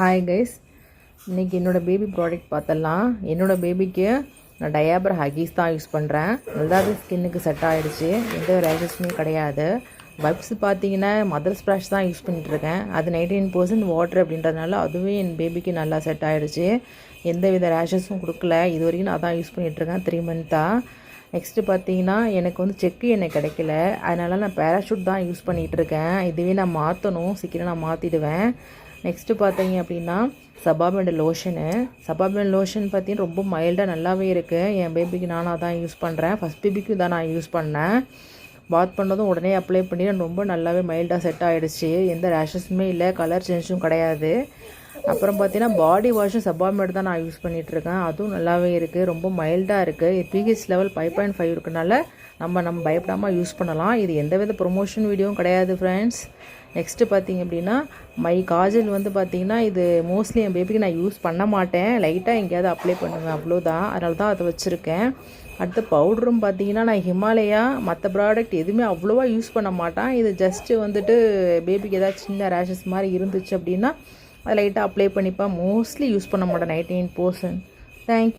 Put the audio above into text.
Hi guys, இன்றைக்கி என்னோடய baby product பார்த்தலாம். என்னோடய பேபிக்கு நான் டயாபர் ஹக்கீஸ் தான் யூஸ் பண்ணுறேன். நல்லாவே ஸ்கின்னுக்கு செட் ஆகிடுச்சு, எந்த ரேஷஸுமே கிடையாது. பப்ஸ் பார்த்தீங்கன்னா மதர் ஸ்ப்ளாஷ் தான் யூஸ் பண்ணிகிட்ருக்கேன். அது 19% வாட்டர் அப்படின்றதுனால அதுவே என் பேபிக்கு நல்லா செட் ஆகிடுச்சு. எந்த வித ரேஷஸும் கொடுக்கல. இது வரைக்கும் நான் தான் யூஸ் பண்ணிகிட்ருக்கேன் 3 மந்த்தாக. நெக்ஸ்ட்டு பார்த்தீங்கன்னா எனக்கு செக்கு எண்ணெய் கிடைக்கல, அதனால் நான் பேராஷூட் தான் யூஸ் பண்ணிகிட்ருக்கேன். இதுவே நான் மாற்றணும், சீக்கிரம் நான் மாற்றிடுவேன். நெக்ஸ்ட்டு பார்த்தீங்க அப்படின்னா சபாமெண்ட் லோஷனு. சபாமெண்ட் லோஷன் பார்த்தீங்கன்னா ரொம்ப மைல்டாக நல்லாவே இருக்குது. என் பேபிக்கு நானாக தான் யூஸ் பண்ணுறேன். ஃபஸ்ட் பேபிக்கு தான் நான் யூஸ் பண்ணேன். பாத் பண்ணதும் உடனே அப்ளை பண்ணி ரொம்ப நல்லாவே மைல்டாக செட் ஆகிடுச்சு. எந்த ரேஷஸுமே இல்லை, கலர் சேஞ்சும் கிடையாது. அப்புறம் பார்த்தீங்கன்னா பாடி வாஷும் சபாமெண்ட் தான் நான் யூஸ் பண்ணிகிட்ருக்கேன். அதுவும் நல்லாவே இருக்குது, ரொம்ப மைல்டாக இருக்குது. பிஹெச் லெவல் 5.5 இருக்கனால நம்ம பயப்படாமல் யூஸ் பண்ணலாம். இது எந்தவித ப்ரொமோஷன் வீடியோவும் கிடையாது ஃப்ரெண்ட்ஸ். நெக்ஸ்ட்டு பார்த்திங்க அப்படின்னா காஜல் பார்த்திங்கன்னா இது மோஸ்ட்லி என் பேபிக்கு நான் யூஸ் பண்ண மாட்டேன். லைட்டாக எங்கேயாவது அப்ளை பண்ணுவேன், அவ்வளோதான். அதனால தான் அதை வச்சுருக்கேன். அடுத்து பவுடரும் பார்த்திங்கன்னா நான் ஹிமாலயா மற்ற ப்ராடக்ட் எதுவுமே அவ்வளோவா யூஸ் பண்ண மாட்டேன். இது ஜஸ்ட்டு பேபிக்கு ஏதாவது சின்ன ரேஷஸ் மாதிரி இருந்துச்சு அப்படின்னா அதை லைட்டாக அப்ளை பண்ணிப்பேன். மோஸ்ட்லி யூஸ் பண்ண மாட்டேன் 19%. தேங்க்யூ.